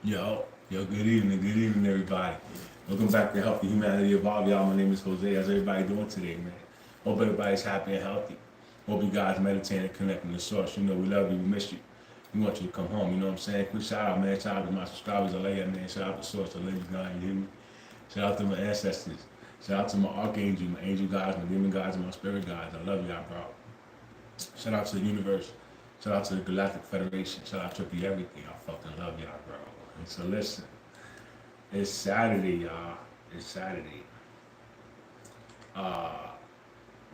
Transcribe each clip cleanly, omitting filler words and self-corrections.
Good evening, everybody. Welcome back to Helping Humanity Evolve, y'all. My name is Jose. How's everybody doing today, man? Hope everybody's happy and healthy. Hope you guys meditating and connecting to the source. You know, we love you, we miss you. We want you to come home, you know what I'm saying? Quick shout out, man. Shout out to my subscribers. I love you, man. Shout out to Source. I love you, God. You hear me? Shout out to my ancestors. Shout out to my archangel, my angel guys, my demon guys, and my spirit guys. I love y'all, bro. Shout out to the universe. Shout out to the Galactic Federation. Shout out to everything. I fucking love y'all, bro. And so listen. It's Saturday, y'all. It's Saturday. Uh,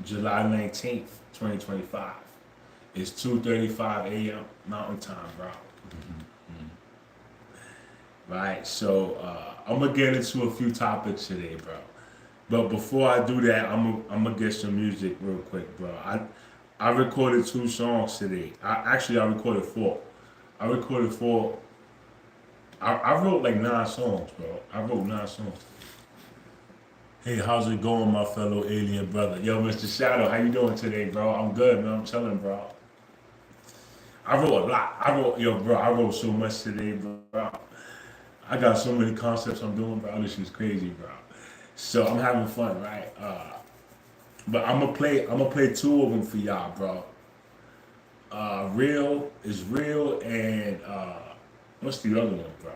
July 19th, 2025. It's 2:35 a.m. Mountain Time, bro. Right? So I'm gonna get into a few topics today, bro. But before I do that, I'm gonna get some music real quick, bro. I recorded 2 songs today. I recorded 4. I recorded 4. I wrote like 9 songs, bro. I wrote 9 songs. Hey, how's it going, my fellow alien brother? Yo, Mr. Shadow, how you doing today, bro? I'm good, man. I'm chilling, bro. I wrote a lot. I wrote so much today, bro. I got so many concepts I'm doing, bro. This is crazy, bro. So I'm having fun, right? But I'm gonna play 2 of them for y'all, bro. Real is real, and what's the other one, bro?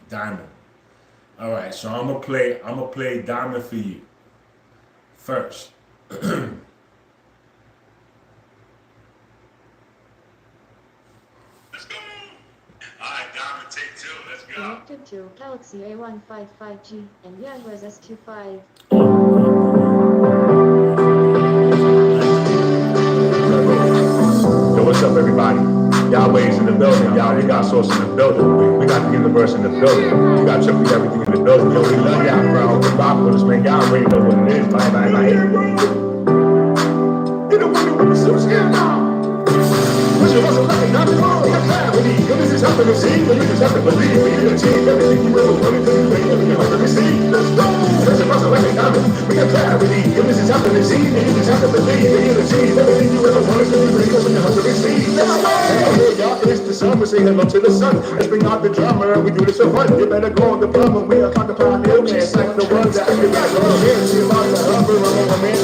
Diamond. All right, so I'm gonna play Diamond for you first. Let's go. All right, Diamond, take 2. Let's go. Connected to Galaxy A155G and Jaguars S25. Yo, what's up, everybody? Yahweh's in the building, y'all. You got Source in the building. We got the universe in the building. We got Triple everything in the building. Yo, we love y'all, bro. Good rock with us, man. Y'all already know what it is. Bye, bye, bye. You know what we so scared now. Wish it wasn't like nothing wrong with clarity. This is happening to see, but you just have to believe. We can achieve everything you ever wanted to do. You have to receive. Let's go. Wish it wasn't like nothing. We got clarity. This is happening to see, but you just have to believe. We can achieve everything you ever wanted to do. You have to receive. Let's go. Hey, y'all, it's the sun. We say hello to the sun. Let's bring out the drummer. We do this for fun. You better go on the plumber. We are talking about new man. Like the ones that I can get on here. See about the hubber. I'm a man.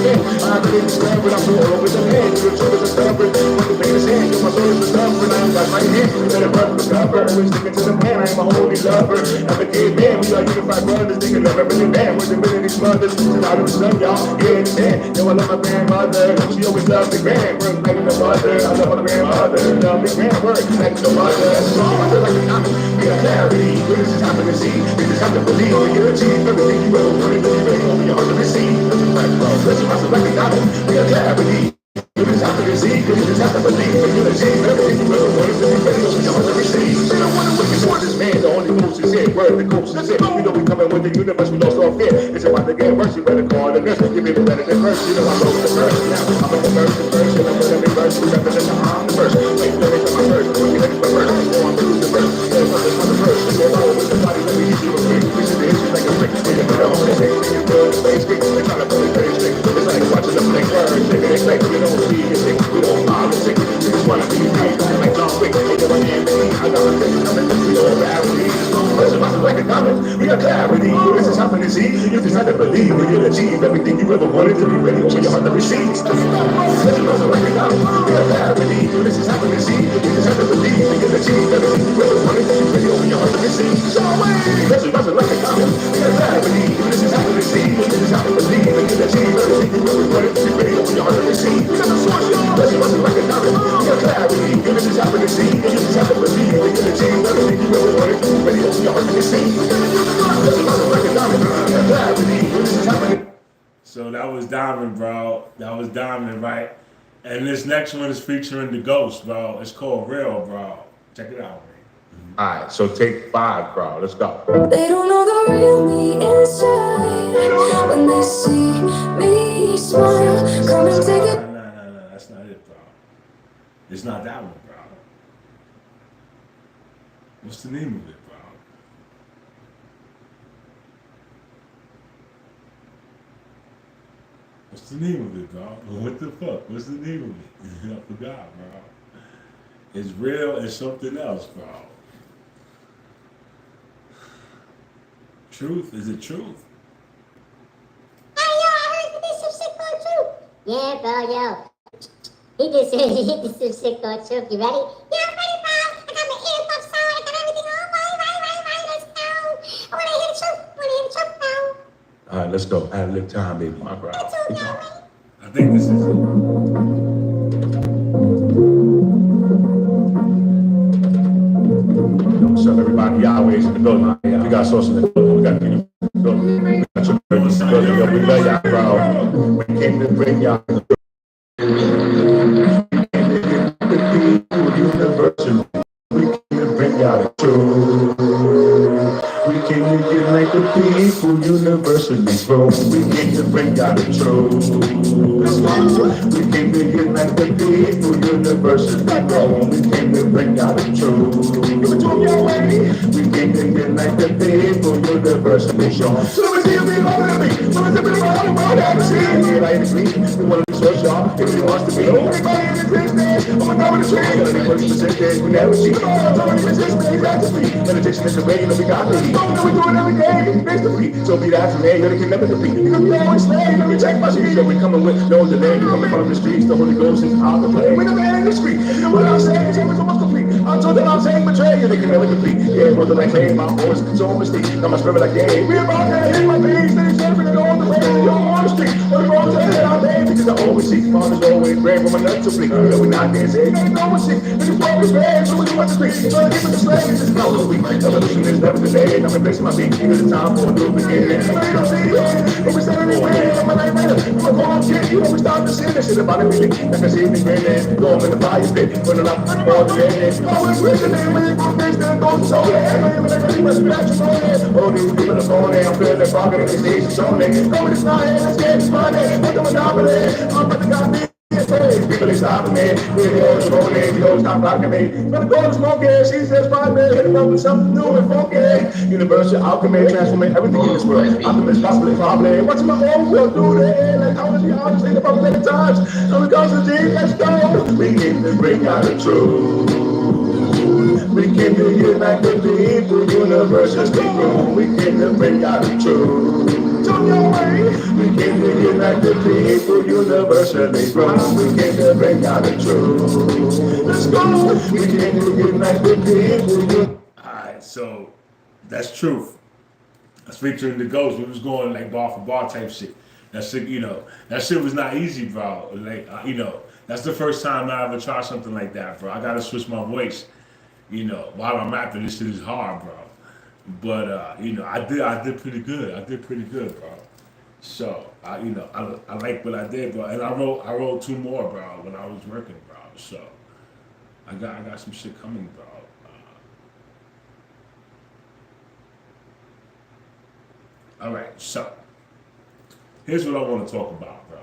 I believe it's square, but I'm so over the head. You're true as a stubborn. When the pain is hand, my soul is stubborn. I'm got my hand. Better run for cover. Always sticking to the plan. I'm a holy lover. I'm a kid man. We are unified brothers. They can love everything man. We're the million mothers. She's out of the sun, y'all. Yeah, it's man. Yo, I love my grandmother. She always loved the grand. Work like the mother. I love my grandmother. Love the grand work like the mother. So I feel like I'm we got clarity. This is happening to see. We just have to believe. We can achieve everything you ever wanted to do. Open your heart to receive. That's a fact, bro. This is like a diamond. We got clarity. You just have to receive, you just have to believe, and you'll achieve everything you ever wanted to be ready, so you have to receive. So you don't want to win this war, this man, the only ghost is here, word the ghost is here. You know we coming with the universe, we lost all fear. It's about to get worse, you better call the nurse. You be better than first, you know I wrote the verse. Now I'm on the verse, and I'm gonna be verse, you represent the I'm the verse. Wait, let me come my verse, when you ready for verse, before I'm through the verse. There's nothing on the verse, you go out with the body, let me hit you a quick. This is the issue like a trick, you know I'm gonna take you to the space, they're trying to pull it very strict. It's like watching the blink birds, they expect you don't see it, we don't politics. We just wanna be free, like John Wick. They give a hand to me. I got a thing coming. We all gravity. First of all, like a comment. We got clarity. This is happening. See, you just have to believe. We can achieve everything you ever wanted to be ready. Open your heart to receive. This is also like a comment. We got clarity. This is happening. See, you just have to believe. We can achieve everything you ever wanted to be ready. Open your heart to receive. This is also like a comment. We got clarity. This is happening. See, you just have to believe. We can achieve everything you ever wanted to be ready. Open your heart to receive. This is source, y'all. This is like a diamond. You got clarity. This is happening. See, you just have to believe. We can achieve everything you ever wanted to be ready. Open your heart to receive. This is like a diamond. You got clarity. This is happening. So that was Diamond, bro. That was Diamond, right? And this next one is featuring the Ghost, bro. It's called Real, bro. Check it out, man. All right, so take 5, bro. Let's go. They don't know the real me inside. When they see me smile, come and take it. No, that's not it, bro. It's not that one, bro. What's the name of it, bro? What's the name of it, bro? What the fuck? What's the name of it? I forgot, bro. It's real and something else, bro. Truth is the truth. Hey, yo, I heard this some shit called truth. Yeah, bro, yo. He just said he hit this some shit called truth. You ready? Yeah, I'm ready, bro. I got my earbuds on. I got everything on. Right. Let's go. I want to hear the truth. I want to hear the truth, bro. All right, let's go. Ad lib time, baby. My bro. That's all, yo, man. I think this is it. What's up, everybody? Yahweh's in the building. We got Sauce in the building. We got King in the building. We got your in the building. Yo, we love y'all, bro. We came to bring y'all universal. We came to bring y'all the truth. We came to unite the people universally, bro. We came to bring y'all the truth. We came to unite the people universally, bro. We came to bring y'all the truth. We came to unite the people universally, bro. So let me see you be over to me. So let me see you be over to me. Like this week, we want to be so sharp. Everybody wants to be. Everybody in this business. I'm gonna go with the tree. Gotta be working persistent. We never see. Come on, I'm going to resist me. Exactly. Meditation is the way. You know we got me. We do it every day, basically. So be that for me, you're the king of the beat. You're gonna be always slave, let me check my sheet. We coming with no delay, we coming from the streets. The Holy Ghost is out to play. We the man in the street. You know what I'm saying? It's almost complete. I'm told that I'm saying betray. You're the king of the beat. Yeah, brother, like claim my voice. So mystique. Now my spirit like yeah. We about to hit my beats. They serving it on the way. Yo, on the street. On the road, that I'm there. Because I always see. Father's always brave from my nuts to bleed. No, we not dancing. Ain't no one shit. Niggas always bad. So we do what the street. So give it the slave. This is no week. Evolution is never delayed. I'm embracing my beat. It's time for a new beginning. I don't see it. But we said it anyway. I'm a night rider. I'm a call shit. You know we start to see this shit about everything. Like I see me grinning. Go in the fire pit. Putting up all the days. Always wishing they really go things that go so bad. When I really must scratch your phone. Oh, these people are phone. I'm feeling the pocket in the station. So they go with the smile. Let's get this money. Look at my dominant. I'm about to got me. People they stopping me, we go to smoke it, you stop blocking me. Gonna go to smoke it, she says 5 minutes, hitting up with something new and funky. Universal alchemy, transforming everything in this world. Optimist, possibly, probably. Watching my own world through the air, like I was honest, think about many times. So we go to the let's go. We came to bring out the truth. We came to unite the people, universal people. We came to bring out the truth. On your way. We came to unite the people universally, bro. We came to bring out the truth. Let's go. We came to unite the people. Alright, so that's truth. That's featuring the Ghost. We was going like bar for bar type shit. That shit, you know, that shit was not easy, bro. Like, you know, that's the first time I ever tried something like that, bro. I gotta switch my voice. You know, while I'm rapping, this shit is hard, bro. But you know, I did pretty good. I did pretty good, bro. So I like what I did, bro. And I wrote 2 more, bro, when I was working, bro. So I got some shit coming, bro. All right, so here's what I want to talk about, bro.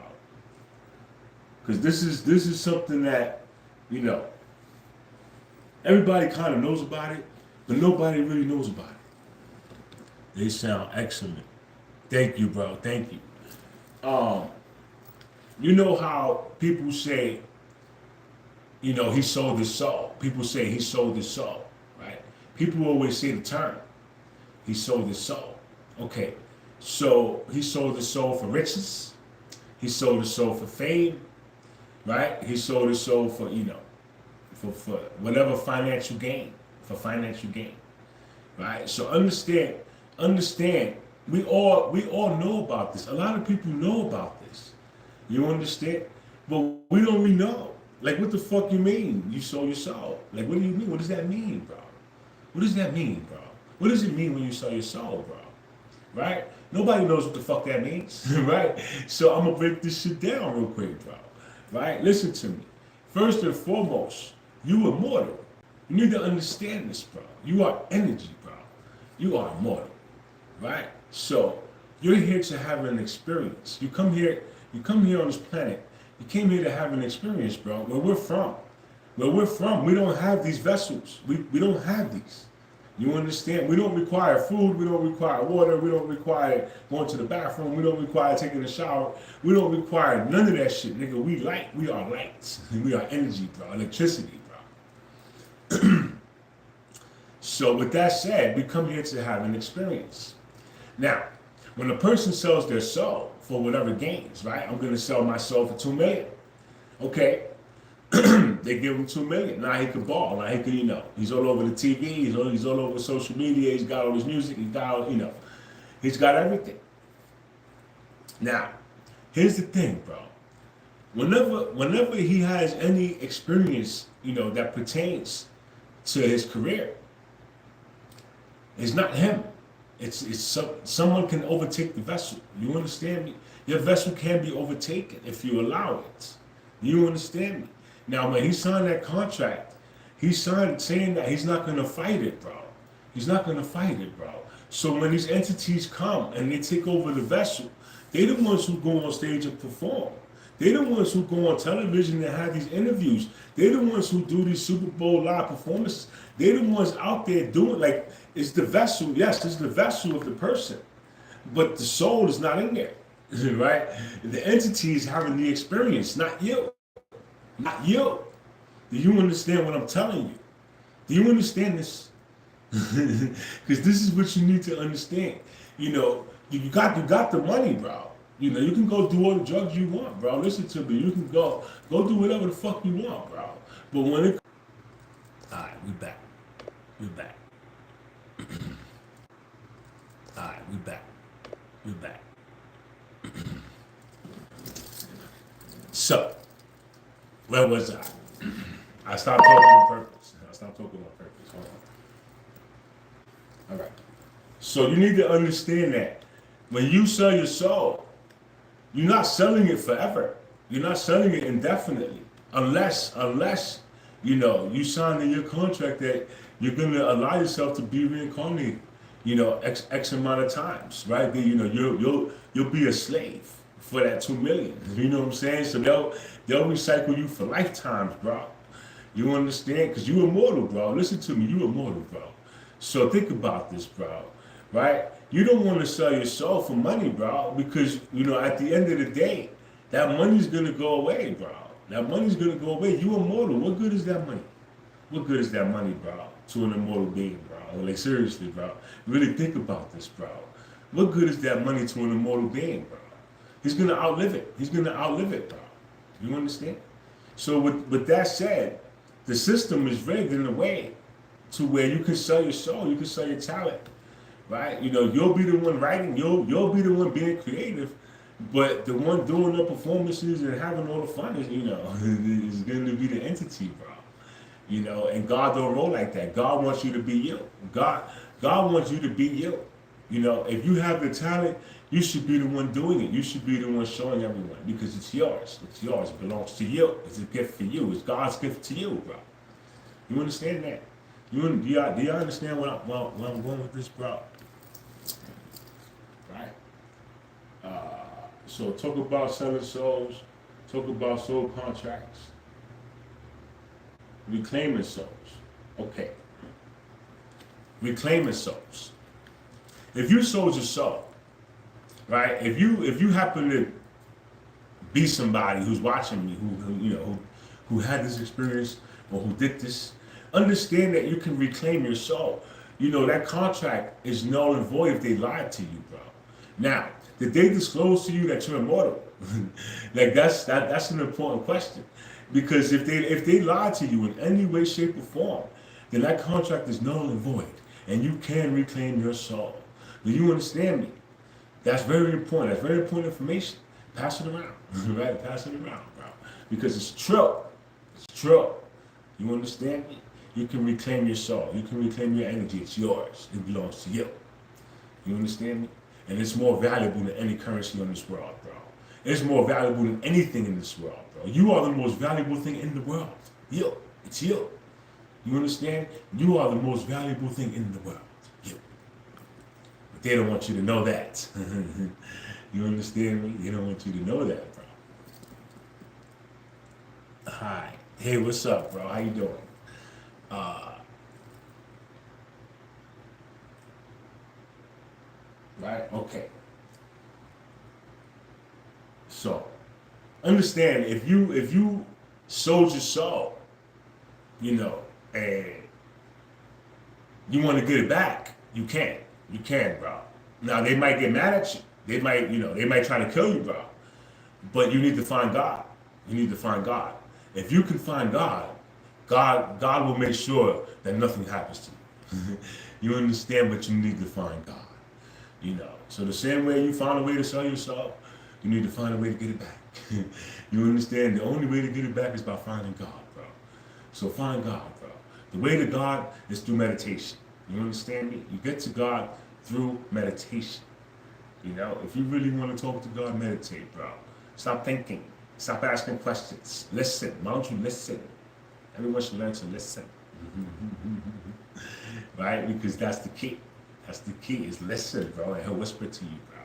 Because this is something that, you know, everybody kind of knows about it, but nobody really knows about it. They sound excellent. Thank you, bro. Thank you. You know how people say, you know, he sold his soul. People say he sold his soul, right? People always say the term, he sold his soul. Okay, so he sold his soul for riches. He sold his soul for fame, right? He sold his soul for, you know, for whatever financial gain, right? So understand, we all know about this. A lot of people know about this. You understand? But we don't really know. Like, what the fuck you mean? You sold your soul. Like, what do you mean? What does that mean, bro? What does that mean, bro? What does it mean when you sell your soul, bro? Right? Nobody knows what the fuck that means, right? So I'm gonna break this shit down real quick, bro. Right? Listen to me. First and foremost, you immortal. You need to understand this, bro. You are energy, bro. You are immortal, right? So you're here to have an experience. You come here on this planet. You came here to have an experience, bro. Where we're from, we don't have these vessels. We don't have these. You understand? We don't require food, we don't require water, we don't require going to the bathroom, we don't require taking a shower, we don't require none of that shit, nigga. We light, we are lights, we are energy, bro, electricity, bro. So with that said, we come here to have an experience. Now, when a person sells their soul for whatever gains, right? I'm gonna sell my soul for $2 million. Okay. They give him $2 million. Now he can ball. Now he can, he's all over the TV. He's all over social media. He's got all his music. He's got all, he's got everything. Now, here's the thing, bro. Whenever he has any experience, that pertains to his career, it's not him. It's someone can overtake the vessel. You understand me? Your vessel can be overtaken if you allow it. You understand me? Now, when he signed that contract, he signed saying that he's not going to fight it, bro. He's not going to fight it, bro. So when these entities come and they take over the vessel, they're the ones who go on stage and perform. They're the ones who go on television and have these interviews. They're the ones who do these Super Bowl live performances. They're the ones out there doing, like, it's the vessel. Yes, it's the vessel of the person. But the soul is not in there, right? The entity is having the experience, not you. Not you. Do you understand what I'm telling you? Do you understand this? Because this is what you need to understand. You got the money, bro. You can go do all the drugs you want, bro. Listen to me. You can go do whatever the fuck you want, bro. But when it... Alright, we back. We back. Alright, we back. We back. So, where was I? I stopped talking on purpose. Hold on. All right. So you need to understand that when you sell your soul, you're not selling it forever. You're not selling it indefinitely, unless you sign in your contract that you're going to allow yourself to be reincarnated, X amount of times, right? You'll be a slave for that $2 million. You know what I'm saying? So they'll recycle you for lifetimes, bro. You understand? Because you're immortal, bro. Listen to me, you're immortal, bro. So think about this, bro. Right? You don't want to sell your soul for money, bro, because at the end of the day, that money's gonna go away, bro. That money's gonna go away. You immortal. What good is that money? What good is that money, bro, to an immortal being, bro? Like seriously, bro. Really think about this, bro. What good is that money to an immortal being, bro? He's gonna outlive it. He's gonna outlive it, bro. You understand? So with that said, the system is rigged in a way to where you can sell your soul, you can sell your talent, right? You'll be the one writing, you'll be the one being creative, but the one doing the performances and having all the fun is, is going to be the entity, bro. And God don't roll like that. God wants you to be you. God wants you to be you. If you have the talent, you should be the one doing it. You should be the one showing everyone because it's yours. It's yours. It belongs to you. It's a gift for you. It's God's gift to you, bro. You understand that? Do you understand where I'm going with this, bro? Right? So talk about selling souls. Talk about soul contracts. Reclaiming souls. Okay. Reclaiming souls. If you sold your soul, right? If you happen to be somebody who's watching me, who had this experience or who did this, understand that you can reclaim your soul. That contract is null and void if they lied to you, bro. Now, did they disclose to you that you're immortal? Like that's an important question, because if they lied to you in any way, shape, or form, then that contract is null and void, and you can reclaim your soul. Do you understand me? That's very important. That's very important information. Pass it around, right? Pass it around, bro, because it's true. It's true. You understand me? You can reclaim your soul. You can reclaim your energy. It's yours. It belongs to you. You understand me? And it's more valuable than any currency on this world, bro. It's more valuable than anything in this world, bro. You are the most valuable thing in the world. You. It's you. You understand? You are the most valuable thing in the world. You. But they don't want you to know that. You understand me? They don't want you to know that, bro. Hi. Hey, what's up, bro? How you doing? Right? Okay. So understand, if you sold your soul, and you want to get it back, you can. You can, bro. Now they might get mad at you. They might try to kill you, bro. But you need to find God. You need to find God. If you can find God, God will make sure that nothing happens to you. You understand, but you need to find God. So the same way you found a way to sell yourself, you need to find a way to get it back. You understand? The only way to get it back is by finding God, bro. So find God, bro. The way to God is through meditation. You understand me? You get to God through meditation. If you really want to talk to God, meditate, bro. Stop thinking. Stop asking questions. Listen. Why don't you listen? Everyone should learn to listen. Right? Because that's the key. That's the key, is listen, bro, and he'll whisper to you, bro.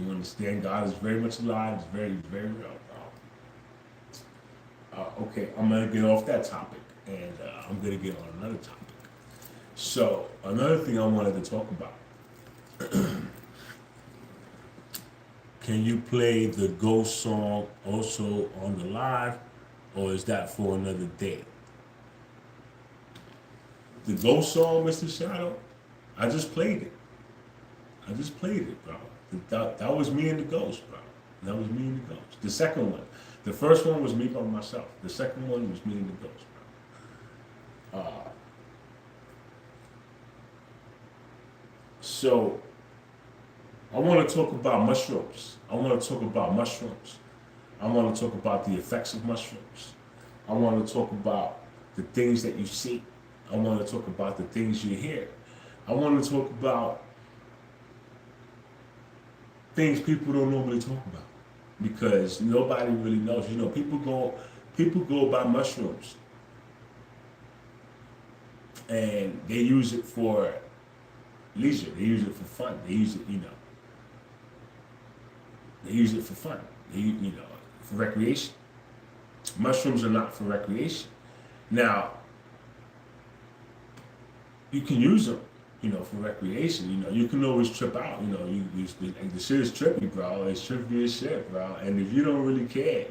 You understand? God is very much alive. It's very, very real, bro. Okay, I'm going to get off that topic, and I'm going to get on another topic. So, another thing I wanted to talk about. Can you play the Ghost song also on the live, or is that for another day? The Ghost song, Mr. Shadow, I just played it. Bro. That was me and the Ghost, bro. That was me and the Ghost. The second one. The first one was me by myself. The second one was me and the Ghost, bro. So, I want to talk about mushrooms. I want to talk about the effects of mushrooms. I want to talk about the things that you see. I want to talk about the things you hear. I want to talk about things people don't normally talk about, because nobody really knows. People go buy mushrooms and they use it for leisure. They use it for fun. They use it, They use it for fun. For recreation. Mushrooms are not for recreation. Now, you can use them, for recreation. You can always trip out. The shit is trippy, bro. It's trippy as shit, bro. And if you don't really care,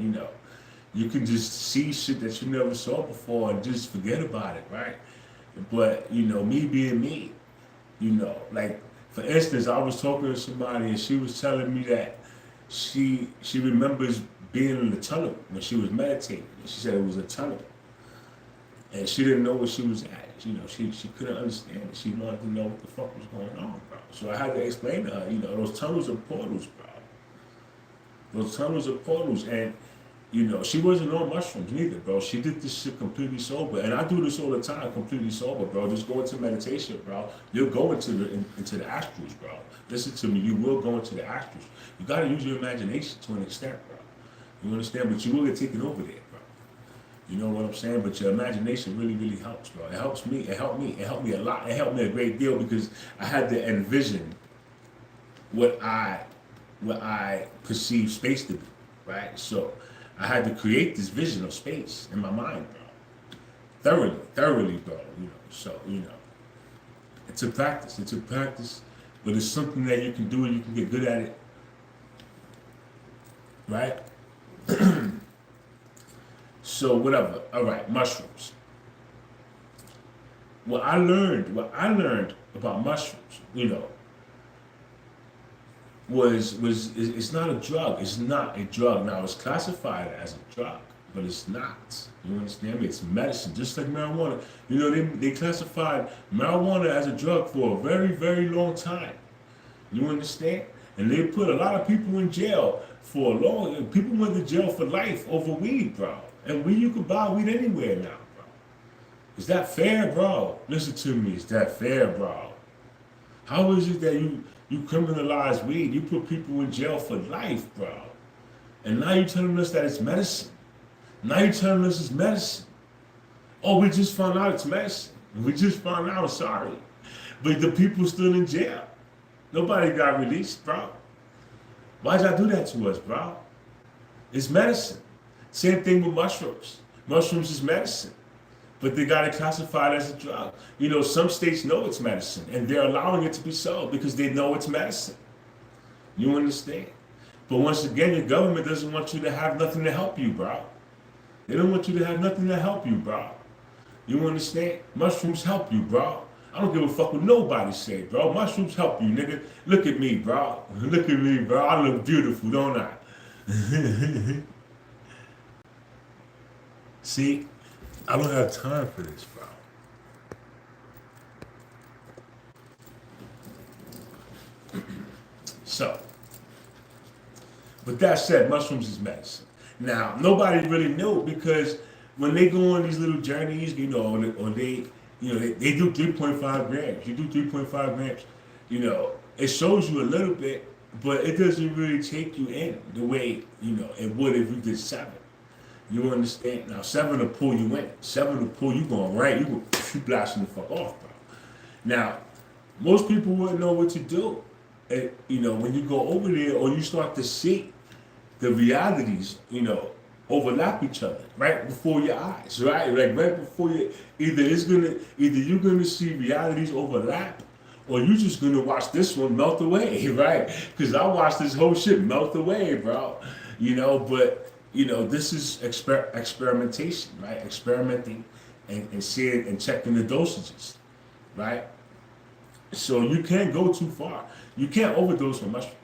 you can just see shit that you never saw before and just forget about it, right? But me being me, like, for instance, I was talking to somebody and she was telling me that she remembers being in the tunnel when she was meditating. She said it was a tunnel, and she didn't know where she was at. She couldn't understand it. She wanted to know what the fuck was going on, bro. So I had to explain to her, those tunnels are portals, bro. Those tunnels are portals, and she wasn't on mushrooms neither, bro. She did this shit completely sober, and I do this all the time, completely sober, bro. Just go into meditation, bro. You'll go into the astrals, bro. Listen to me. You will go into the astrals. You gotta use your imagination to an extent, bro. You understand? But you will get taken over there, bro. You know what I'm saying? But your imagination really, really helps, bro. It helps me. It helped me. It helped me a lot. It helped me a great deal, because I had to envision what I perceive space to be, right? So I had to create this vision of space in my mind, bro. Thoroughly, bro. So it took practice, but it's something that you can do and you can get good at it, right? So whatever. All right, mushrooms. What I learned about mushrooms, was it's not a drug. It's not a drug. Now, it's classified as a drug, but it's not. You understand me? It's medicine, just like marijuana. They classified marijuana as a drug for a very, very long time. You understand? And they put a lot of people in jail for people went to jail for life over weed, bro. And you can buy weed anywhere now, bro. Is that fair, bro? Listen to me. Is that fair, bro? How is it that you criminalize weed? You put people in jail for life, bro. And now you're telling us that it's medicine. Now you're telling us it's medicine. Oh, we just found out it's medicine. We just found out, sorry. But the people still in jail. Nobody got released, bro. Why'd y'all do that to us, bro? It's medicine. Same thing with mushrooms. Mushrooms is medicine. but they got it classified as a drug. You know, some states know it's medicine, and they're allowing it to be sold because they know it's medicine. You understand? But once again, your government doesn't want you to have nothing to help you, bro. They don't want you to have nothing to help you, bro. You understand? Mushrooms help you, bro. I don't give a fuck what nobody say, bro. Mushrooms help you, nigga. Look at me, bro. Look at me, bro. I look beautiful, don't I? See, I don't have time for this, bro. So, with that said, mushrooms is medicine. Now, nobody really knew because when they go on these little journeys, you know, or they, you know, they do 3.5 grams. You do 3.5 grams, you know, it shows you a little bit, but it doesn't really take you in the way, you know, it would if you did 7. You understand? Now, 7 will pull you in. 7 will pull you going right. You blasting the fuck off, bro. Now, most people wouldn't know what to do. And, you know, when you go over there or you start to see the realities, you know, overlap each other right before your eyes, right? Like right before you, either you're gonna see realities overlap, or you just gonna watch this one melt away, right? Because I watched this whole shit melt away, bro. You know, but you know, this is experimentation, right? Experimenting and seeing and checking the dosages, right? So you can't go too far. You can't overdose on mushrooms.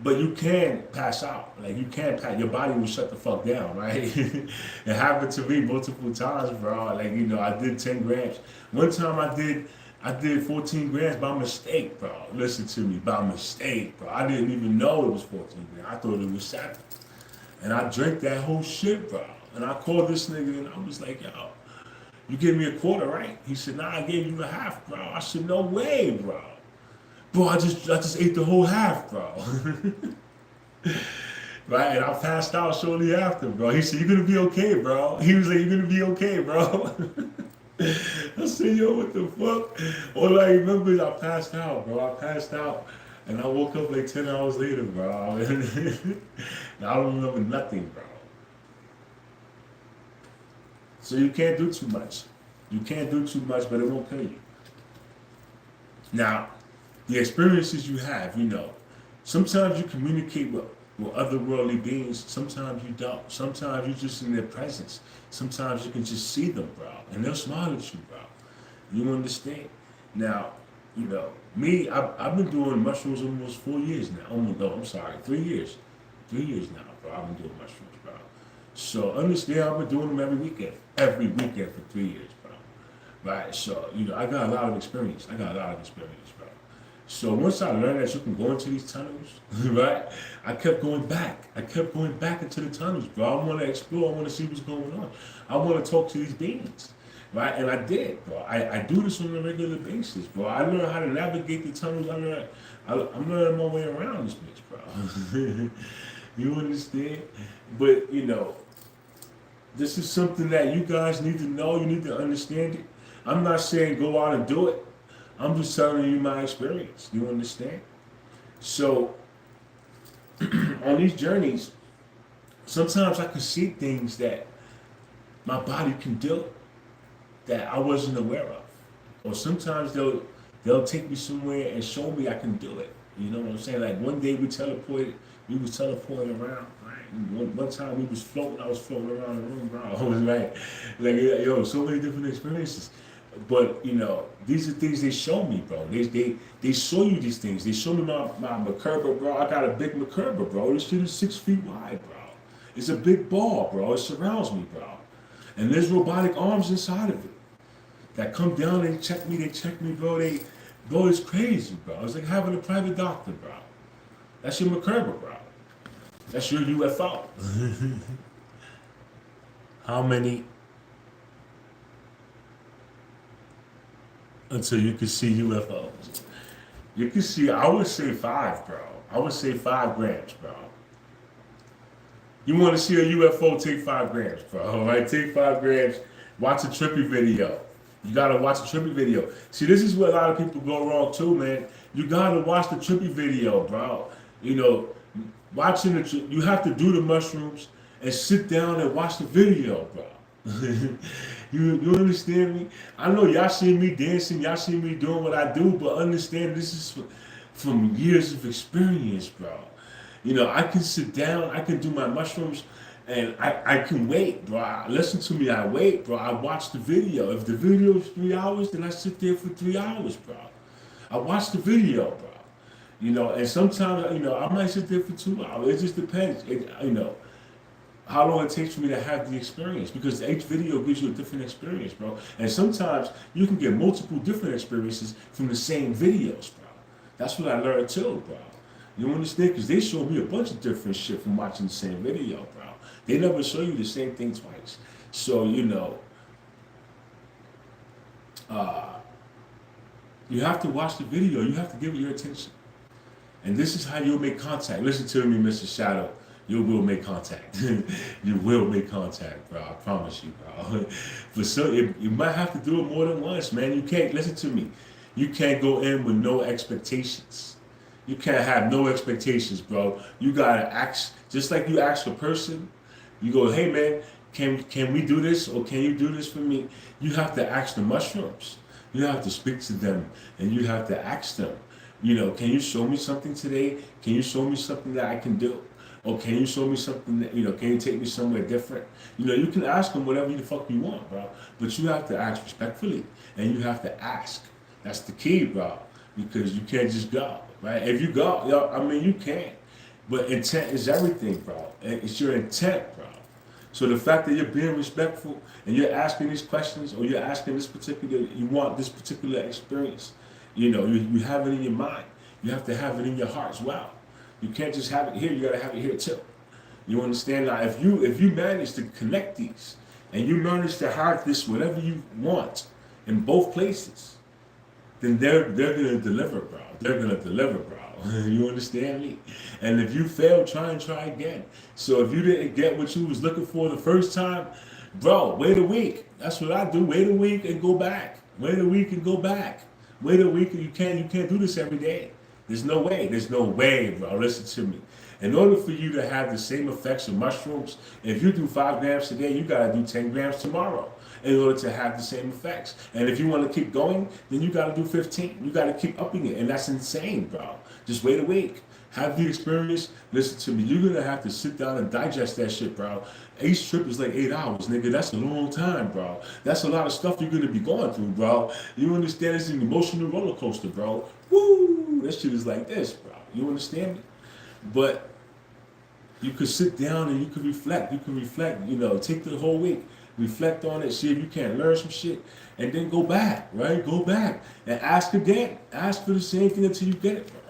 But you can pass out. Like you can pass, your body will shut the fuck down, right? It happened to me multiple times, bro. Like, you know, I did 10 grams. One time I did 14 grams by mistake, bro. Listen to me, by mistake, bro. I didn't even know it was 14 grams. I thought it was 7. And I drank that whole shit, bro. And I called this nigga and I was like, yo, you gave me a quarter, right? He said, nah, I gave you a half, bro. I said, no way, bro. Bro, I just ate the whole half, bro. Right? And I passed out shortly after, bro. He said, you're gonna be okay, bro. He was like, you're gonna be okay, bro. I said, yo, what the fuck? All I remember is I passed out, bro. I passed out. And I woke up like 10 hours later, bro. Now, I don't remember nothing, bro. So you can't do too much. You can't do too much, but it won't kill you. Now, the experiences you have, you know, sometimes you communicate with otherworldly beings, sometimes you don't. Sometimes you're just in their presence. Sometimes you can just see them, bro, and they'll smile at you, bro. You understand? Now, you know, me, I've been doing mushrooms almost 4 years now. Oh, no, I'm sorry, 3 years. 3 years now, bro, I've been doing mushrooms, bro. So understand, I've been doing them every weekend for 3 years, bro. Right, so, you know, I got a lot of experience. Bro. So once I learned that you can go into these tunnels, right, I kept going back. Into the tunnels, bro. I want to explore. I want to see what's going on. I want to talk to these beings, right? And I did, bro. I do this on a regular basis, bro. I learned how to navigate the tunnels. I'm learning my way around this bitch, bro. You understand? But, you know, this is something that you guys need to know. You need to understand it. I'm not saying go out and do it. I'm just telling you my experience. You understand? So, on these journeys, sometimes I can see things that my body can do that I wasn't aware of. Or sometimes they'll take me somewhere and show me I can do it. You know what I'm saying? Like one day we was teleporting around, right? One time I was floating around the room, bro. I was like, yo, so many different experiences. But you know, these are things they show me, bro. They show you these things. They show me my Merkaba, bro. I got a big Merkaba, bro. This shit is 6 feet wide, bro. It's a big ball, bro. It surrounds me, bro. And there's robotic arms inside of it that come down and check me. They check me, bro. Bro, it's crazy, bro. It's like having a private doctor, bro. That's your Merkaba, bro. That's your UFO. How many? Until you can see UFOs. You can see, I would say 5, bro. I would say 5 grams, bro. You want to see a UFO, take 5 grams, bro. All right, take 5 grams, watch a trippy video. You gotta watch a trippy video. See, this is where a lot of people go wrong too, man. You gotta watch the trippy video, bro. You know, you have to do the mushrooms and sit down and watch the video, bro. You understand me? I know y'all see me dancing, y'all see me doing what I do, but understand this is from years of experience, bro. You know, I can sit down, I can do my mushrooms, and I can wait, bro. Listen to me, I wait, bro. I watch the video. If the video is 3 hours, then I sit there for 3 hours, bro. I watch the video, bro. You know, and sometimes, you know, I might sit there for 2 hours. It just depends, you know, how long it takes for me to have the experience, because each video gives you a different experience, bro. And sometimes you can get multiple different experiences from the same videos, bro. That's what I learned too, bro. You understand? Because they showed me a bunch of different shit from watching the same video, bro. They never show you the same thing twice. So, you know, you have to watch the video. You have to give it your attention. And this is how you'll make contact. Listen to me, Mr. Shadow. You will make contact. You will make contact, bro. I promise you, bro. But so you might have to do it more than once, man. You can't, listen to me. You can't go in with no expectations. You can't have no expectations, bro. You gotta ask, just like you ask a person, you go, hey man, can we do this, or can you do this for me? You have to ask the mushrooms. You have to speak to them, and you have to ask them, you know, can you show me something today? Can you show me something that I can do? Or can you show me something that, you know, can you take me somewhere different? You know, you can ask them whatever the fuck you want, bro. But you have to ask respectfully, and you have to ask. That's the key, bro. Because you can't just go, right? If you go, yo, I mean, you can. But intent is everything, bro. It's your intent, bro. So the fact that you're being respectful and you're asking these questions, or you're asking this particular, you want this particular experience, you know, you have it in your mind. You have to have it in your heart as well. You can't just have it here, you gotta have it here too. You understand? Now, if you manage to connect these, and you manage to have this whatever you want in both places, then they're gonna deliver, bro. They're gonna deliver, bro. You understand me? And if you fail, try again. So if you didn't get what you was looking for the first time, bro, wait a week. That's what I do. Wait a week and go back. Wait a week and go back. Wait a week, and you can't do this every day. There's no way, bro. Listen to me. In order for you to have the same effects of mushrooms, if you do 5 grams today, you gotta do 10 grams tomorrow in order to have the same effects. And if you want to keep going, then you gotta do 15. You gotta keep upping it, and that's insane, bro. Just wait a week. Have the experience. Listen to me. You're gonna have to sit down and digest that shit, bro. Each trip is like 8 hours, nigga. That's a long time, bro. That's a lot of stuff you're gonna be going through, bro. You understand? It's an emotional roller coaster, bro. Woo! That shit is like this, bro. You understand me? But you could sit down and you could reflect. You can reflect. You know, take the whole week, reflect on it, see if you can learn some shit, and then go back, right? Go back and ask again. Ask for the same thing until you get it, bro.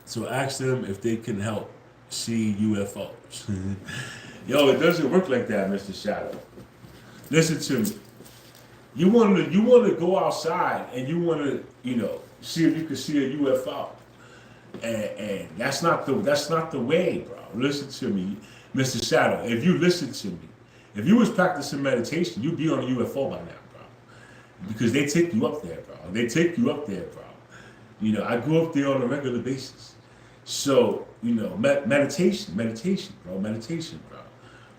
So ask them if they can help see UFOs. Yo, it doesn't work like that, Mr. Shadow. Listen to me. You want to go outside and you want to, you know, see if you can see a UFO. And that's not the way, bro. Listen to me, Mr. Shadow. If you listen to me, if you was practicing meditation, you'd be on a UFO by now, bro. Because they take you up there, bro. They take you up there, bro. You know, I go up there on a regular basis. So, you know, meditation, bro.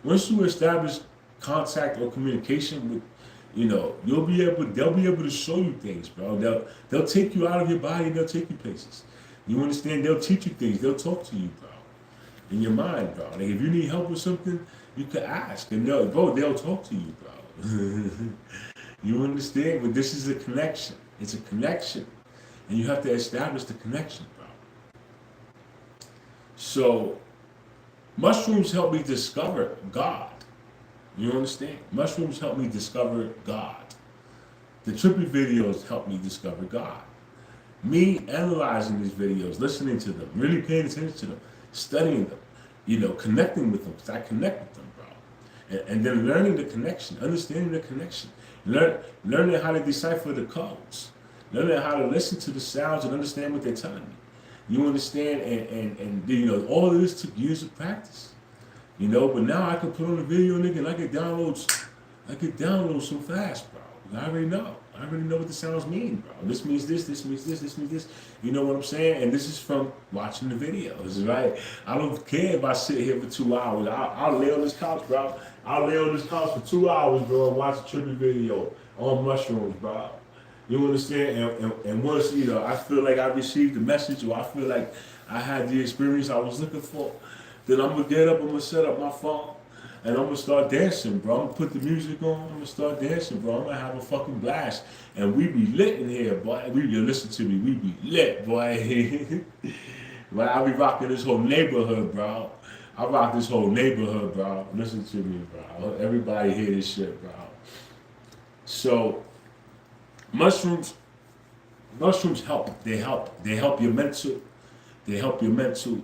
Once you establish contact or communication with, you know, they'll be able to show you things, bro. They'll take you out of your body, they'll take you places. You understand? They'll teach you things, they'll talk to you, bro. In your mind, bro. Like if you need help with something, you can ask, and they'll talk to you, bro. You understand? But this is a connection. It's a connection. And you have to establish the connection, bro. So, mushrooms help me discover God. You understand? Mushrooms help me discover God. The trippy videos help me discover God. Me analyzing these videos, listening to them, really paying attention to them, studying them, you know, connecting with them, because I connect with them, bro. And then learning the connection, understanding the connection, learning how to decipher the codes, learning how to listen to the sounds and understand what they're telling me. You understand? And you know, all of this took years of practice. You know, but now I can put on a video, nigga, and I can download so fast, bro. I already know. I already know what the sounds mean, bro. This means this, this means this, this means this. You know what I'm saying? And this is from watching the videos, right? I don't care if I sit here for 2 hours. I'll lay on this couch, bro. I'll lay on this couch for 2 hours, bro, and watch a trippy video on mushrooms, bro. You understand? And once, you know, I feel like I received the message, or I feel like I had the experience I was looking for, then I'm going to get up, I'm going to set up my phone, and I'm going to start dancing, bro. I'm going to put the music on, I'm going to start dancing, bro. I'm going to have a fucking blast. And we be lit in here, boy. You listen to me, we be lit, boy. But I be rocking this whole neighborhood, bro. I rock this whole neighborhood, bro. Listen to me, bro. Everybody hear this shit, bro. So, mushrooms help. They help. They help your mental. They help your mental.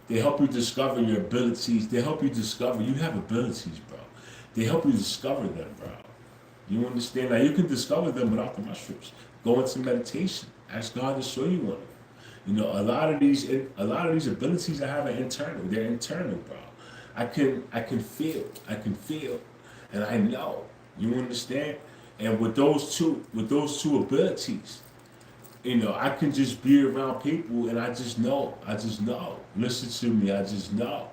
They help you discover your abilities. They help you discover you have abilities, bro. They help you discover them, bro. You understand? Now you can discover them without the mushrooms. Go into meditation. Ask God to show you one. You know, a lot of these abilities I have are internal. They're internal, bro. I can feel, and I know. You understand? And with those two abilities, you know, I can just be around people and I just know. Listen to me, I just know.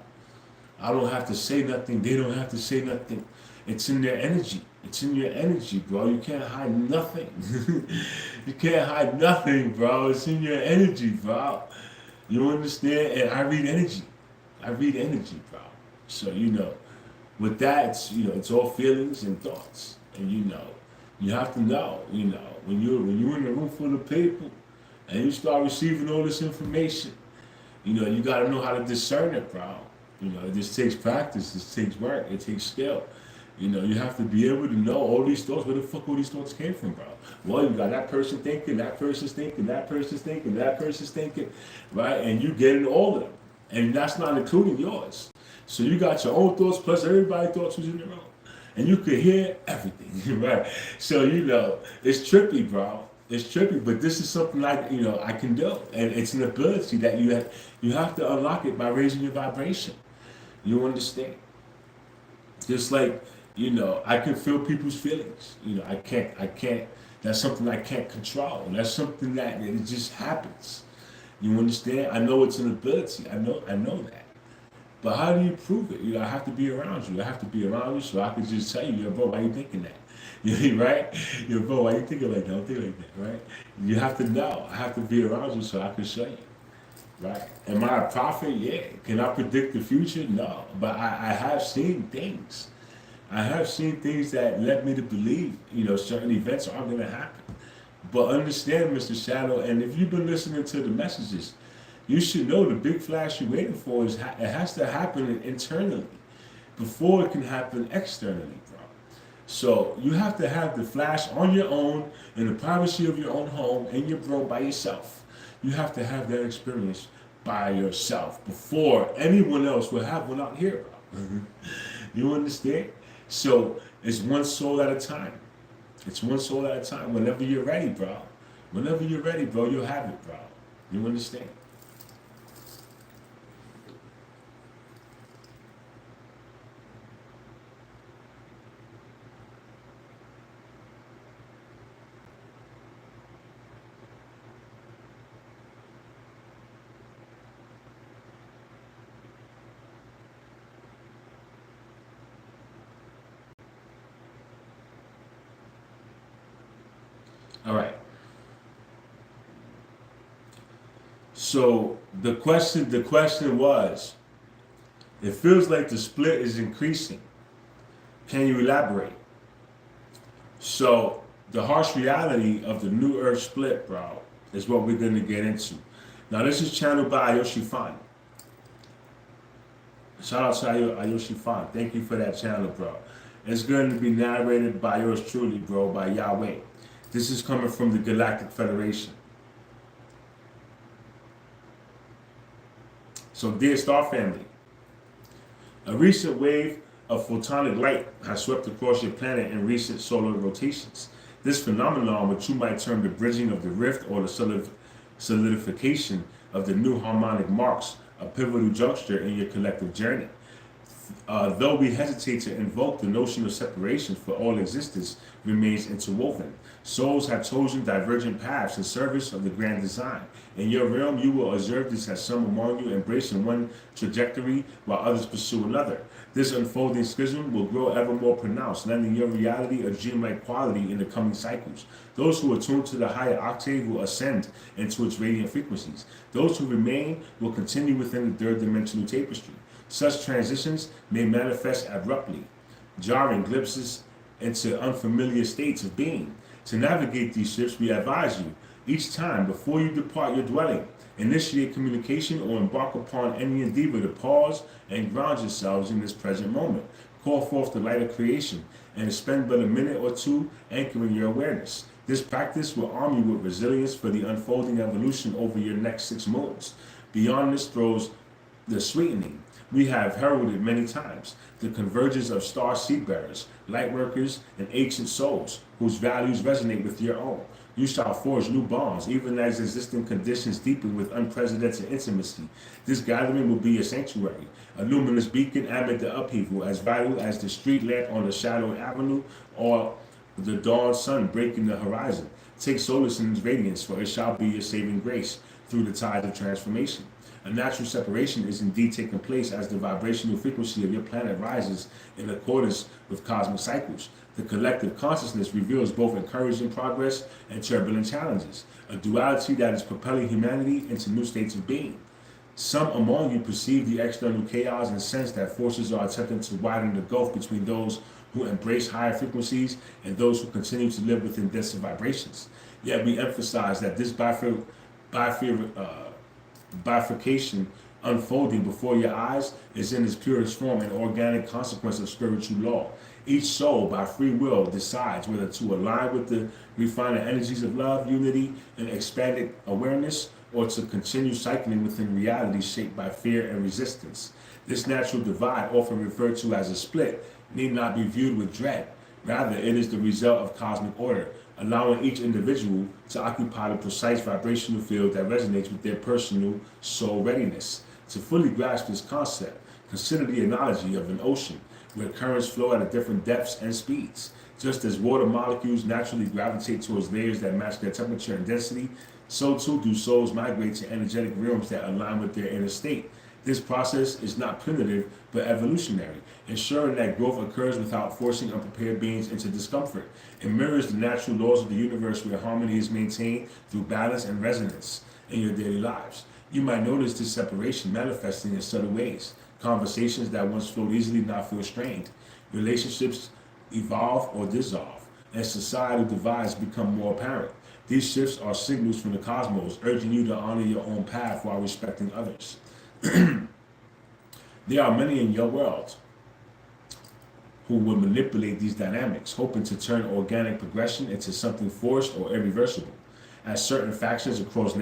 I don't have to say nothing. They don't have to say nothing. It's in their energy. It's in your energy, bro. You can't hide nothing. You can't hide nothing, bro. It's in your energy, bro. You understand? And I read energy. Bro. So, you know, with that, it's, you know, it's all feelings and thoughts. And, you know, you have to know, you know, when you're in a room full of people and you start receiving all this information, you know, you got to know how to discern it, bro. You know, it just takes practice, it takes work, it takes skill. You know, you have to be able to know all these thoughts, where the fuck all these thoughts came from, bro. Well, you got that person thinking, that person's thinking, that person's thinking, that person's thinking, right? And you getting all of them. And that's not including yours. So you got your own thoughts plus everybody's thoughts was in the room. And you could hear everything, right? So, you know, it's trippy, bro. It's trippy, but this is something like, you know, I can do. And it's an ability that you have to unlock it by raising your vibration. You understand? Just like, you know, I can feel people's feelings. You know, I can't, that's something I can't control. That's something that it just happens. You understand? I know it's an ability. I know that. But how do you prove it? You know, I have to be around you. I have to be around you so I can just tell you, yo, bro, why you thinking that? Right? Yo, bro, why you thinking like that? Don't think like that, right? You have to know. I have to be around you so I can show you. Right? Am I a prophet? Yeah. Can I predict the future? No. But I have seen things. I have seen things that led me to believe, you know, certain events are going to happen. But understand, Mr. Shadow, and if you've been listening to the messages, you should know the big flash you're waiting for is it has to happen internally before it can happen externally, bro. So you have to have the flash on your own in the privacy of your own home and your bro by yourself. You have to have that experience by yourself before anyone else will have one out here, bro. You understand? So it's one soul at a time. It's one soul at a time. Whenever you're ready, bro. Whenever you're ready, bro, you'll have it, bro. You understand? All right. So the question was, it feels like the split is increasing. Can you elaborate? So the harsh reality of the New Earth split, bro, is what we're going to get into. Now this is channeled by Ayoshi Fan. Shout out to Ayoshi Fan. Thank you for that channel, bro. It's going to be narrated by yours truly, bro, by Yahweh. This is coming from the Galactic Federation. So, dear Star Family, a recent wave of photonic light has swept across your planet in recent solar rotations. This phenomenon, which you might term the bridging of the rift or the solidification of the new harmonic, marks a pivotal juncture in your collective journey. Though we hesitate to invoke the notion of separation, for all existence remains interwoven. Souls have chosen divergent paths in service of the grand design. In your realm, you will observe this as some among you embrace in one trajectory while others pursue another. This unfolding schism will grow ever more pronounced, lending your reality a dreamlike quality in the coming cycles. Those who attune to the higher octave will ascend into its radiant frequencies. Those who remain will continue within the third dimensional tapestry. Such transitions may manifest abruptly, jarring glimpses into unfamiliar states of being. To navigate these shifts, we advise you, each time before you depart your dwelling, initiate communication or embark upon any endeavor to pause and ground yourselves in this present moment. Call forth the light of creation and spend but a minute or two anchoring your awareness. This practice will arm you with resilience for the unfolding evolution over your next 6 moons. Beyond this throws the sweetening we have heralded many times, the convergence of star seed bearers, light workers, and ancient souls whose values resonate with your own. You shall forge new bonds, even as existing conditions deepen with unprecedented intimacy. This gathering will be a sanctuary, a luminous beacon amid the upheaval, as vital as the street lamp on the shadowed avenue or the dawn sun breaking the horizon. Take solace in its radiance, for it shall be your saving grace through the tide of transformation. A natural separation is indeed taking place as the vibrational frequency of your planet rises in accordance with cosmic cycles. The collective consciousness reveals both encouraging progress and turbulent challenges, a duality that is propelling humanity into new states of being. Some among you perceive the external chaos and sense that forces are attempting to widen the gulf between those who embrace higher frequencies and those who continue to live within denser vibrations. Yet we emphasize that this bifurcation unfolding before your eyes is in its purest form an organic consequence of spiritual law. Each soul, by free will, decides whether to align with the refining energies of love, unity, and expanded awareness, or to continue cycling within reality shaped by fear and resistance. This natural divide, often referred to as a split, need not be viewed with dread. Rather, it is the result of cosmic order, allowing each individual to occupy the precise vibrational field that resonates with their personal soul readiness. To fully grasp this concept, consider the analogy of an ocean, where currents flow at different depths and speeds. Just as water molecules naturally gravitate towards layers that match their temperature and density, so too do souls migrate to energetic realms that align with their inner state. This process is not primitive, but evolutionary, ensuring that growth occurs without forcing unprepared beings into discomfort. It mirrors the natural laws of the universe, where harmony is maintained through balance and resonance in your daily lives. You might notice this separation manifesting in subtle ways. Conversations that once flowed easily now feel strained. Relationships evolve or dissolve, and societal divides become more apparent. These shifts are signals from the cosmos, urging you to honor your own path while respecting others. There are many in your world who will manipulate these dynamics, hoping to turn organic progression into something forced or irreversible. As certain factions across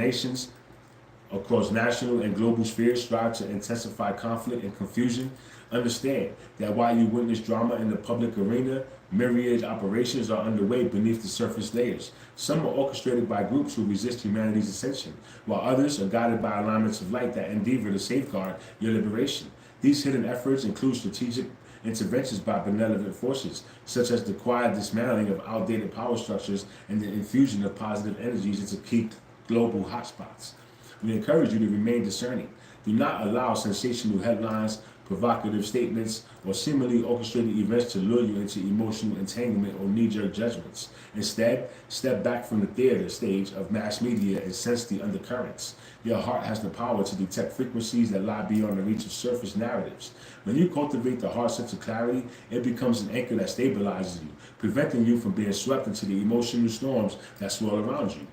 national and global spheres strive to intensify conflict and confusion, understand that while you witness drama in the public arena, myriad operations are underway beneath the surface layers. Some are orchestrated by groups who resist humanity's ascension, while others are guided by alignments of light that endeavor to safeguard your liberation. These hidden efforts include strategic interventions by benevolent forces, such as the quiet dismantling of outdated power structures and the infusion of positive energies into key global hotspots. We encourage you to remain discerning. Do not allow sensational headlines, provocative statements, or seemingly orchestrated events to lure you into emotional entanglement or knee-jerk judgments. Instead, step back from the theater stage of mass media and sense the undercurrents. Your heart has the power to detect frequencies that lie beyond the reach of surface narratives. When you cultivate the heart sense of clarity, it becomes an anchor that stabilizes you, preventing you from being swept into the emotional storms that swirl around you.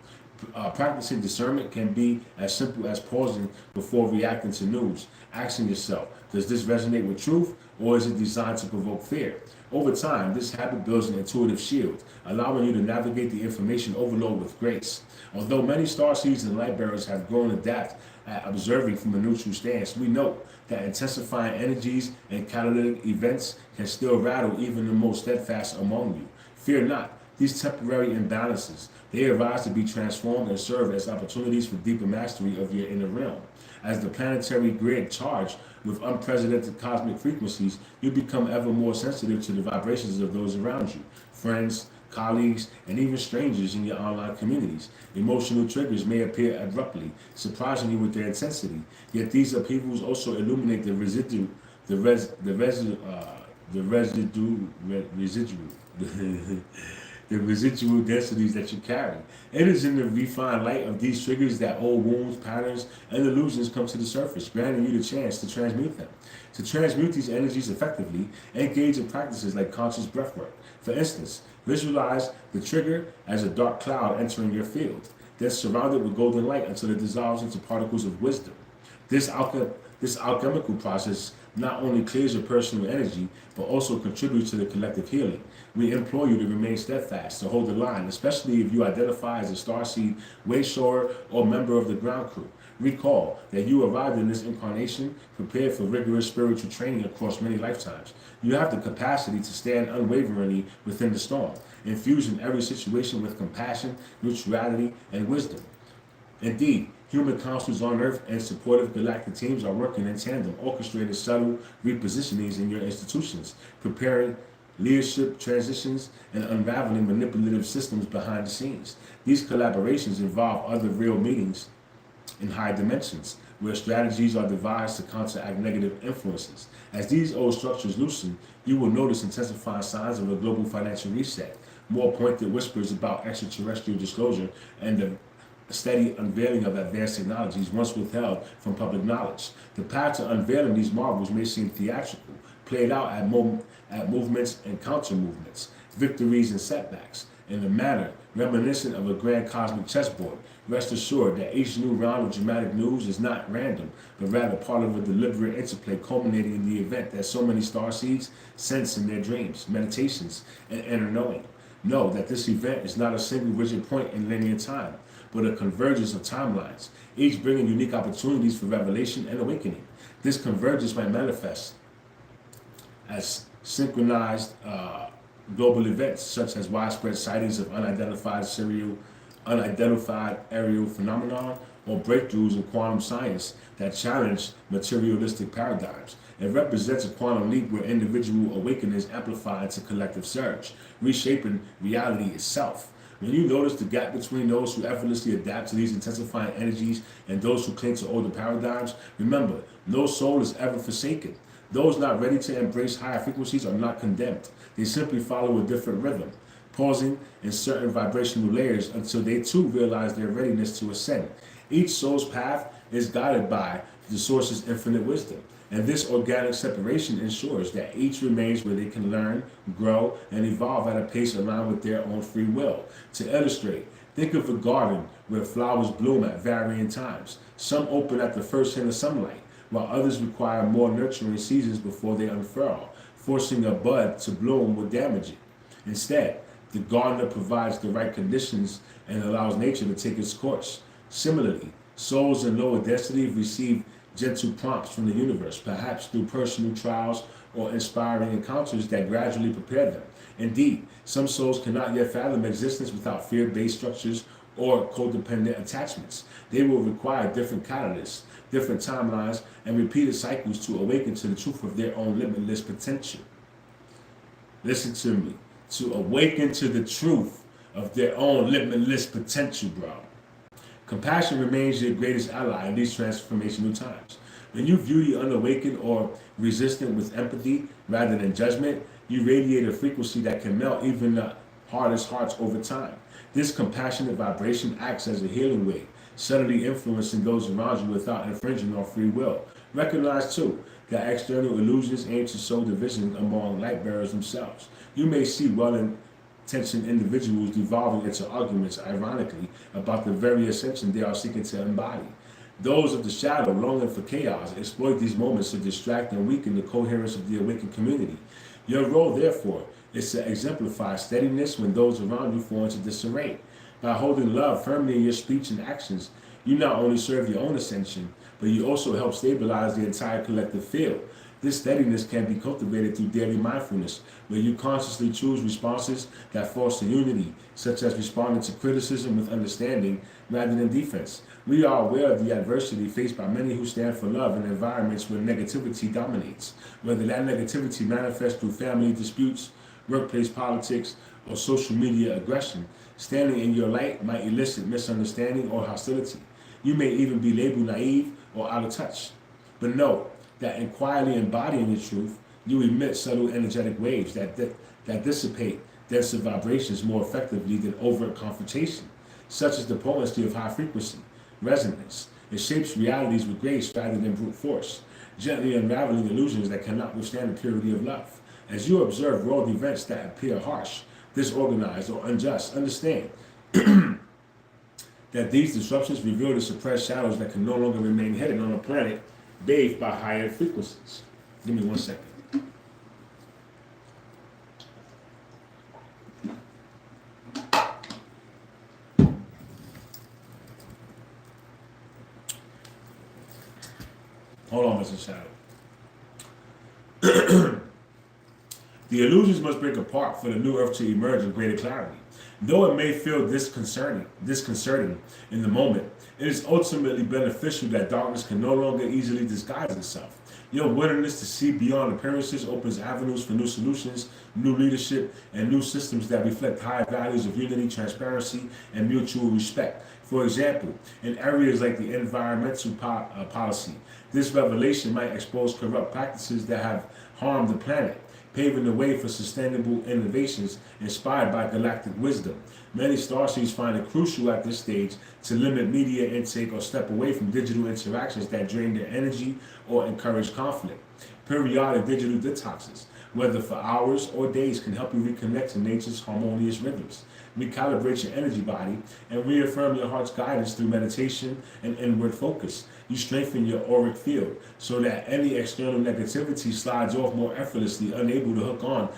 Practicing discernment can be as simple as pausing before reacting to news, asking yourself, does this resonate with truth, or is it designed to provoke fear? Over time, this habit builds an intuitive shield, allowing you to navigate the information overload with grace. Although many starseeds and light bearers have grown adept at observing from a neutral stance, we note that intensifying energies and catalytic events can still rattle even the most steadfast among you. Fear not. these temporary imbalances. They arise to be transformed and serve as opportunities for deeper mastery of your inner realm. As the planetary grid charged with unprecedented cosmic frequencies, you become ever more sensitive to the vibrations of those around you, friends, colleagues, and even strangers in your online communities. Emotional triggers may appear abruptly, surprising you with their intensity, yet these upheavals also illuminate the residual the residual densities that you carry. It is in the refined light of these triggers that old wounds, patterns, and illusions come to the surface, granting you the chance to transmute them. To transmute these energies effectively, engage in practices like conscious breathwork. For instance, visualize the trigger as a dark cloud entering your field, then surround it with golden light until it dissolves into particles of wisdom. This alchemical process not only clears your personal energy, but also contributes to the collective healing. We implore you to remain steadfast, to hold the line, especially if you identify as a starseed, waysower, or member of the ground crew. Recall that you arrived in this incarnation prepared for rigorous spiritual training across many lifetimes. You have the capacity to stand unwaveringly within the storm, infusing every situation with compassion, neutrality, and wisdom. Indeed, human councils on Earth and supportive galactic teams are working in tandem, orchestrating subtle repositionings in your institutions, preparing leadership transitions, and unraveling manipulative systems behind the scenes. These collaborations involve other real meetings in high dimensions, where strategies are devised to counteract negative influences. As these old structures loosen, you will notice intensifying signs of a global financial reset, more pointed whispers about extraterrestrial disclosure, and the steady unveiling of advanced technologies once withheld from public knowledge. The path to unveiling these marvels may seem theatrical, played out at movements and counter-movements, victories and setbacks, in a manner reminiscent of a grand cosmic chessboard. Rest assured that each new round of dramatic news is not random, but rather part of a deliberate interplay culminating in the event that so many starseeds sense in their dreams, meditations, and inner knowing. Know that this event is not a single rigid point in linear time, but a convergence of timelines, each bringing unique opportunities for revelation and awakening. This convergence might manifest as synchronized global events, such as widespread sightings of unidentified aerial phenomenon, or breakthroughs in quantum science that challenge materialistic paradigms. It represents a quantum leap where individual awakenings amplify into collective surge, reshaping reality itself. When you notice the gap between those who effortlessly adapt to these intensifying energies and those who cling to older paradigms, remember, no soul is ever forsaken. Those not ready to embrace higher frequencies are not condemned. They simply follow a different rhythm, pausing in certain vibrational layers until they too realize their readiness to ascend. Each soul's path is guided by the source's infinite wisdom, and this organic separation ensures that each remains where they can learn, grow, and evolve at a pace aligned with their own free will. To illustrate, think of a garden where flowers bloom at varying times. Some open at the first hint of sunlight, while others require more nurturing seasons before they unfurl. Forcing a bud to bloom will damage it. Instead, the gardener provides the right conditions and allows nature to take its course. Similarly, souls in lower density receive gentle prompts from the universe, perhaps through personal trials or inspiring encounters that gradually prepare them. Indeed, some souls cannot yet fathom existence without fear-based structures or codependent attachments. They will require different catalysts, different timelines, and repeated cycles to awaken to the truth of their own limitless potential. Listen to me. To awaken to the truth of their own limitless potential, bro. Compassion remains your greatest ally in these transformational times. When you view the unawakened or resistant with empathy rather than judgment, you radiate a frequency that can melt even the hardest hearts over time. This compassionate vibration acts as a healing wave, subtly influencing those around you without infringing on free will. Recognize, too, that external illusions aim to sow division among light bearers themselves. You may see well-intentioned individuals devolving into arguments, ironically, about the very ascension they are seeking to embody. Those of the shadow, longing for chaos, exploit these moments to distract and weaken the coherence of the awakened community. Your role, therefore, is to exemplify steadiness when those around you fall into disarray. By holding love firmly in your speech and actions, you not only serve your own ascension, but you also help stabilize the entire collective field. This steadiness can be cultivated through daily mindfulness, where you consciously choose responses that foster unity, such as responding to criticism with understanding rather than defense. We are aware of the adversity faced by many who stand for love in environments where negativity dominates, whether that negativity manifests through family disputes, workplace politics, or social media aggression. Standing in your light might elicit misunderstanding or hostility. You may even be labeled naive or out of touch. But know that in quietly embodying the truth, you emit subtle energetic waves that dissipate denser vibrations more effectively than overt confrontation. Such is the potency of high frequency resonance. It shapes realities with grace rather than brute force, gently unraveling illusions that cannot withstand the purity of love. As you observe world events that appear harsh, disorganized, or unjust, understand that these disruptions reveal the suppressed shadows that can no longer remain hidden on a planet bathed by higher frequencies. Give me 1 second. Hold on, Mr. Shadow. The illusions must break apart for the new earth to emerge in greater clarity. Though it may feel disconcerting in the moment, it is ultimately beneficial that darkness can no longer easily disguise itself. Your willingness to see beyond appearances opens avenues for new solutions, new leadership, and new systems that reflect higher values of unity, transparency, and mutual respect. For example, in areas like the environmental policy, this revelation might expose corrupt practices that have harmed the planet, paving the way for sustainable innovations inspired by galactic wisdom. Many starseeds find it crucial at this stage to limit media intake or step away from digital interactions that drain their energy or encourage conflict. Periodic digital detoxes, whether for hours or days, can help you reconnect to nature's harmonious rhythms. Recalibrate your energy body and reaffirm your heart's guidance through meditation and inward focus. You strengthen your auric field so that any external negativity slides off more effortlessly, unable to hook on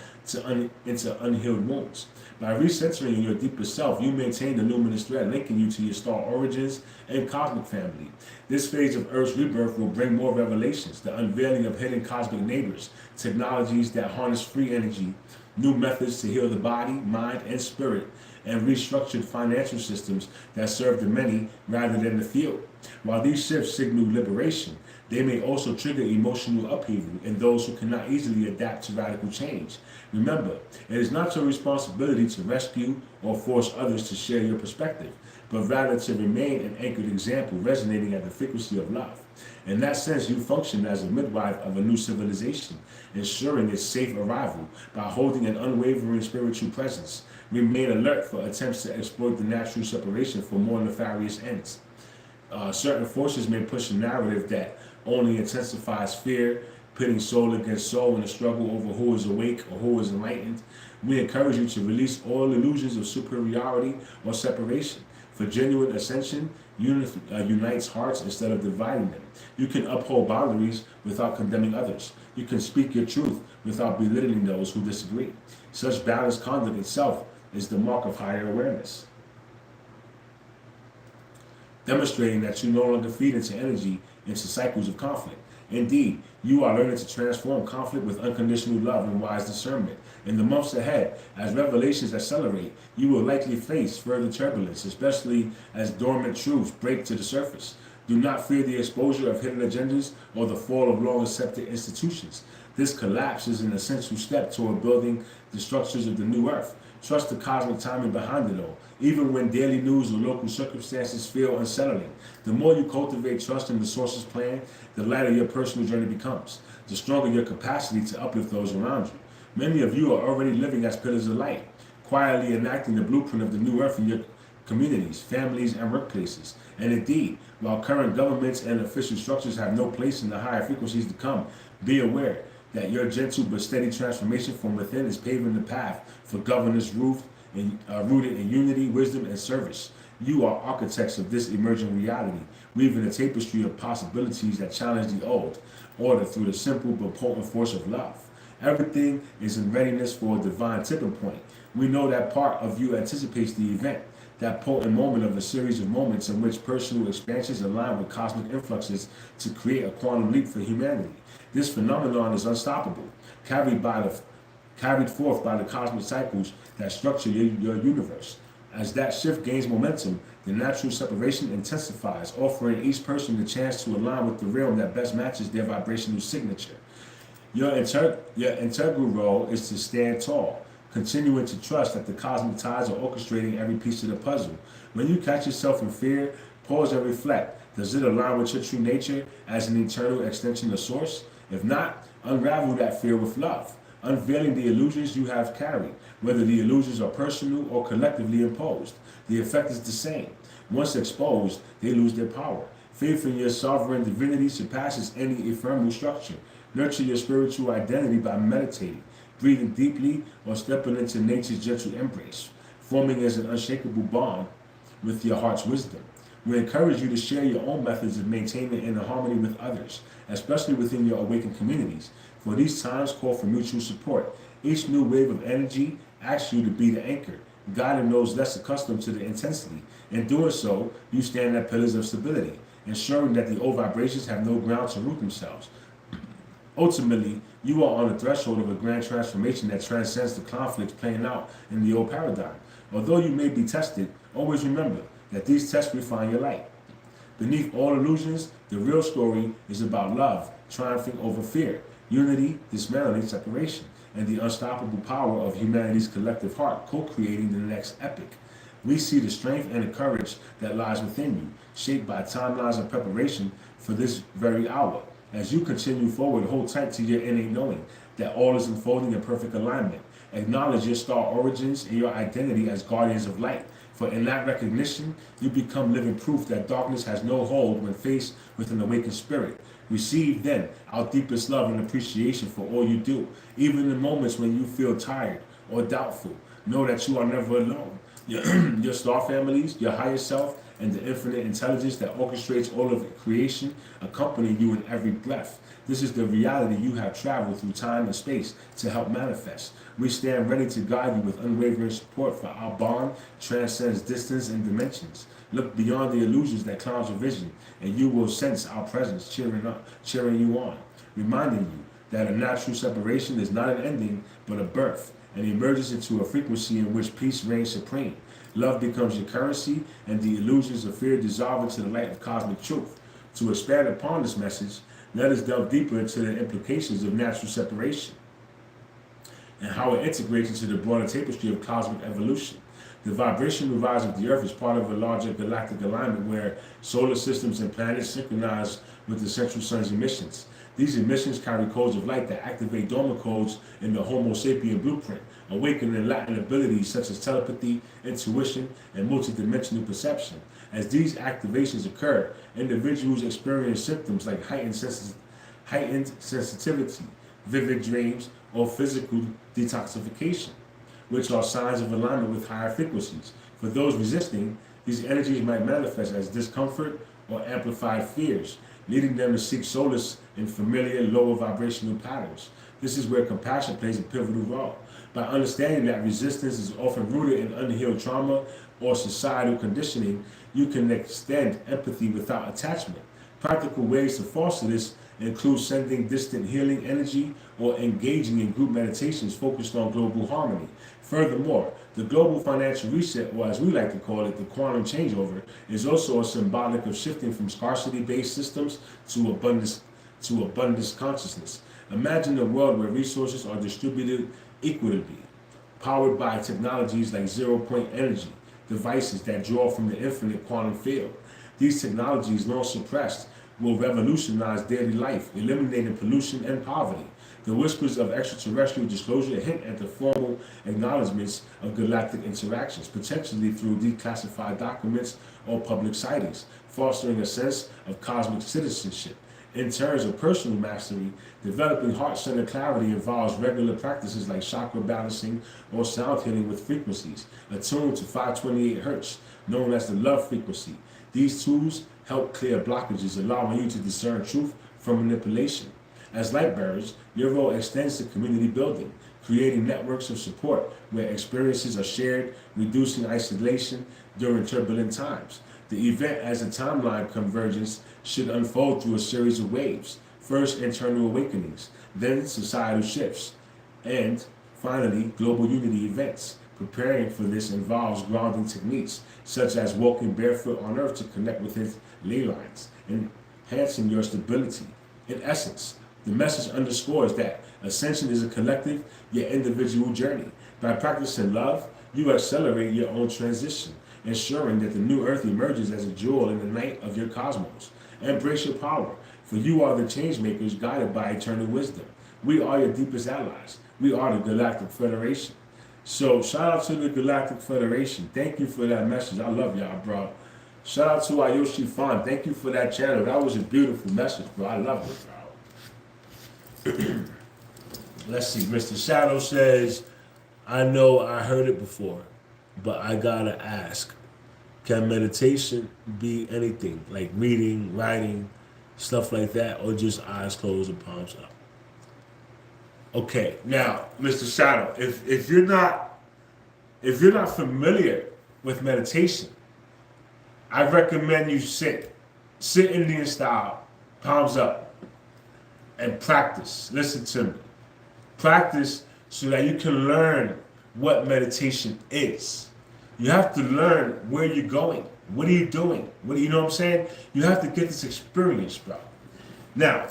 into unhealed wounds. By recentering your deeper self, you maintain the luminous thread linking you to your star origins and cosmic family. This phase of Earth's rebirth will bring more revelations, the unveiling of hidden cosmic neighbors, technologies that harness free energy, new methods to heal the body, mind, and spirit, and restructured financial systems that serve the many rather than the few. While these shifts signal liberation, they may also trigger emotional upheaval in those who cannot easily adapt to radical change. Remember, it is not your responsibility to rescue or force others to share your perspective, but rather to remain an anchored example resonating at the frequency of love. In that sense, you function as a midwife of a new civilization, ensuring its safe arrival by holding an unwavering spiritual presence. Remain alert for attempts to exploit the natural separation for more nefarious ends. Certain forces may push a narrative that only intensifies fear, pitting soul against soul in a struggle over who is awake or who is enlightened. We encourage you to release all illusions of superiority or separation. For genuine ascension, unites hearts instead of dividing them. You can uphold boundaries without condemning others. You can speak your truth without belittling those who disagree. Such balanced conduct itself is the mark of higher awareness, demonstrating that you no longer feed into energy into cycles of conflict. Indeed, you are learning to transform conflict with unconditional love and wise discernment. In the months ahead, as revelations accelerate, you will likely face further turbulence, especially as dormant truths break to the surface. Do not fear the exposure of hidden agendas or the fall of long-accepted institutions. This collapse is an essential step toward building the structures of the new earth. Trust the cosmic timing behind it all, even when daily news or local circumstances feel unsettling. The more you cultivate trust in the source's plan, the lighter your personal journey becomes, the stronger your capacity to uplift those around you. Many of you are already living as pillars of light, quietly enacting the blueprint of the new earth in your communities, families, and workplaces. And indeed, while current governments and official structures have no place in the higher frequencies to come, be aware that your gentle but steady transformation from within is paving the path for governance rooted in unity, wisdom, and service. You are architects of this emerging reality, weaving a tapestry of possibilities that challenge the old order through the simple but potent force of love. Everything is in readiness for a divine tipping point. We know that part of you anticipates the event, that potent moment of a series of moments in which personal expansions align with cosmic influxes to create a quantum leap for humanity. This phenomenon is unstoppable, carried forth by the cosmic cycles that structure your universe. As that shift gains momentum, the natural separation intensifies, offering each person the chance to align with the realm that best matches their vibrational signature. Your integral role is to stand tall, continuing to trust that the cosmic tides are orchestrating every piece of the puzzle. When you catch yourself in fear, pause and reflect. Does it align with your true nature as an eternal extension of Source? If not, unravel that fear with love, unveiling the illusions you have carried, whether the illusions are personal or collectively imposed. The effect is the same. Once exposed, they lose their power. Faith in your sovereign divinity surpasses any ephemeral structure. Nurture your spiritual identity by meditating, breathing deeply, or stepping into nature's gentle embrace, forming as an unshakable bond with your heart's wisdom. We encourage you to share your own methods of maintaining inner harmony with others, especially within your awakened communities. For these times call for mutual support. Each new wave of energy asks you to be the anchor, guiding those less accustomed to the intensity. In doing so, you stand at pillars of stability, ensuring that the old vibrations have no ground to root themselves. Ultimately, you are on the threshold of a grand transformation that transcends the conflicts playing out in the old paradigm. Although you may be tested, always remember that these tests refine your light. Beneath all illusions, the real story is about love triumphing over fear, unity dismantling separation, and the unstoppable power of humanity's collective heart co-creating the next epic. We see the strength and the courage that lies within you, shaped by timelines of preparation for this very hour. As you continue forward, hold tight to your innate knowing that all is unfolding in perfect alignment. Acknowledge your star origins and your identity as guardians of light. For in that recognition, you become living proof that darkness has no hold when faced with an awakened spirit. Receive then our deepest love and appreciation for all you do. Even in moments when you feel tired or doubtful, know that you are never alone. Your star families, your higher self, and the infinite intelligence that orchestrates all of creation accompany you in every breath. This is the reality you have traveled through time and space to help manifest. We stand ready to guide you with unwavering support, for our bond transcends distance and dimensions. Look beyond the illusions that cloud your vision, and you will sense our presence cheering you on, reminding you that a natural separation is not an ending, but a birth, and emerges into a frequency in which peace reigns supreme. Love becomes your currency, and the illusions of fear dissolve into the light of cosmic truth. To expand upon this message, let us delve deeper into the implications of natural separation and how it integrates into the broader tapestry of cosmic evolution. The vibrational rise of the Earth is part of a larger galactic alignment where solar systems and planets synchronize with the central sun's emissions. These emissions carry codes of light that activate dormant codes in the Homo sapien blueprint, awakening latent abilities such as telepathy, intuition, and multidimensional perception. As these activations occur, individuals experience symptoms like heightened sensitivity, vivid dreams, or physical detoxification, which are signs of alignment with higher frequencies. For those resisting, these energies might manifest as discomfort or amplified fears, leading them to seek solace in familiar, lower vibrational patterns. This is where compassion plays a pivotal role. By understanding that resistance is often rooted in unhealed trauma or societal conditioning, you can extend empathy without attachment. Practical ways to foster this include sending distant healing energy or engaging in group meditations focused on global harmony. Furthermore, the global financial reset, or as we like to call it, the quantum changeover, is also a symbolic of shifting from scarcity-based systems to abundance consciousness. Imagine a world where resources are distributed equitably, powered by technologies like zero-point energy, devices that draw from the infinite quantum field. These technologies, long suppressed, will revolutionize daily life, eliminating pollution and poverty. The whispers of extraterrestrial disclosure hint at the formal acknowledgments of galactic interactions, potentially through declassified documents or public sightings, fostering a sense of cosmic citizenship. In terms of personal mastery, developing heart-centered clarity involves regular practices like chakra balancing or sound healing with frequencies attuned to 528 Hz, known as the love frequency. These tools help clear blockages, allowing you to discern truth from manipulation. As light bearers, your role extends to community building, creating networks of support where experiences are shared, reducing isolation during turbulent times. The event as a timeline convergence should unfold through a series of waves. First, internal awakenings, then societal shifts, and finally, global unity events. Preparing for this involves grounding techniques, such as walking barefoot on earth to connect with its ley lines, enhancing your stability. In essence, the message underscores that ascension is a collective yet individual journey. By practicing love, you accelerate your own transition, ensuring that the new earth emerges as a jewel in the night of your cosmos. Embrace your power, for you are the change makers guided by eternal wisdom. We are your deepest allies. We are the Galactic Federation. So shout out to the Galactic Federation. Thank you for that message. I love y'all, bro. Shout out to Ayoshi Fan. Thank you for that channel. That was a beautiful message, bro. I love it, bro. Let's see. Mr. Shadow says, I know I heard it before, but I gotta ask. Can meditation be anything? Like reading, writing, stuff like that, or just eyes closed and palms up? Okay, now, Mr. Shadow, if you're not familiar with meditation, I recommend you sit Indian style, palms up, and practice. Listen to me. Practice so that you can learn what meditation is. You have to learn where you're going. What are you doing? You know what I'm saying? You have to get this experience, bro. Now,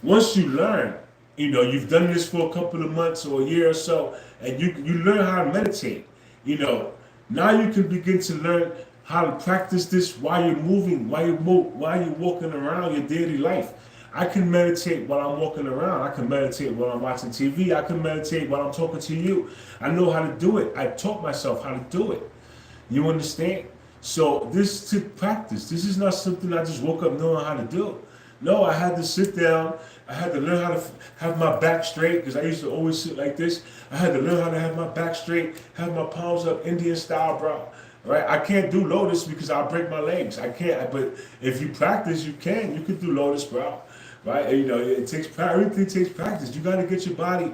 once you learn, you've done this for a couple of months or a year or so, and you learn how to meditate. Now you can begin to learn how to practice this while you're moving, while you're walking around your daily life. I can meditate while I'm walking around. I can meditate while I'm watching TV. I can meditate while I'm talking to you. I know how to do it. I taught myself how to do it. You understand? So this took practice. This is not something I just woke up knowing how to do. No, I had to sit down. I had to learn how to have my back straight, because I used to always sit like this. I had to learn how to have my back straight, have my palms up, Indian style, bro. Right? I can't do lotus because I'll break my legs. I can't. But if you practice, you can. You can do lotus, bro. Right? And, it takes everything takes practice. You got to get your body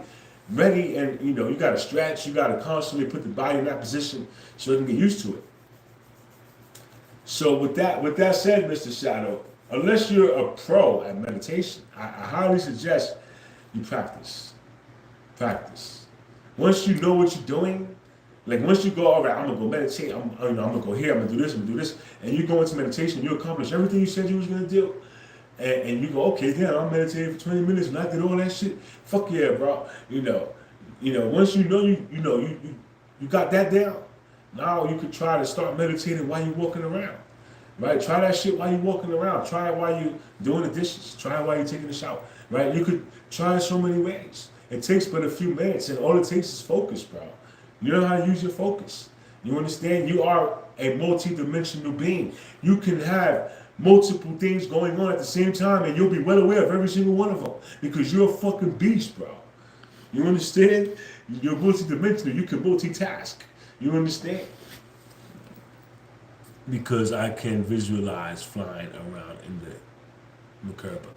ready, and you got to stretch. You got to constantly put the body in that position so it can get used to it. So with that said, Mr. Shadow, unless you're a pro at meditation, I highly suggest you practice. Practice. Once you know what you're doing, like once you go, all right, I'm gonna go meditate. I'm gonna go here. I'm gonna do this. I'm gonna do this. And you go into meditation, you accomplish everything you said you was gonna do. And you go, okay, damn, I'm meditating for 20 minutes and I did all that shit. Fuck yeah, bro. Once you know you got that down, now you could try to start meditating while you're walking around. Right? Try that shit while you're walking around. Try it while you're doing the dishes. Try it while you're taking a shower. Right? You could try it so many ways. It takes but a few minutes, and all it takes is focus, bro. You know how to use your focus. You understand? You are a multi-dimensional being. You can have multiple things going on at the same time, and you'll be well aware of every single one of them, because you're a fucking beast, bro. You understand? You're multi-dimensional. You can multitask. You understand? Because I can visualize flying around in the Merkaba.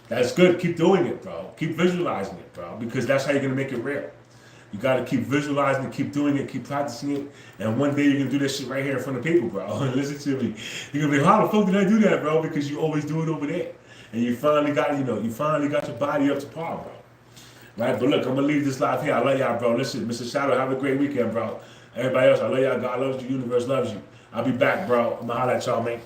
That's good. Keep doing it, bro. Keep visualizing it, bro, because that's how you're going to make it real. You got to keep visualizing it, keep doing it, keep practicing it, and one day you're going to do that shit right here in front of people, bro. Listen to me. You're going to be, how the fuck did I do that, bro? Because you always do it over there. And you finally got your body up to par, bro. Right? But look, I'm going to leave this live here. I love y'all, bro. Listen, Mr. Shadow, have a great weekend, bro. Everybody else, I love y'all. God loves you. Universe loves you. I'll be back, bro. I'm going to holler at y'all, man.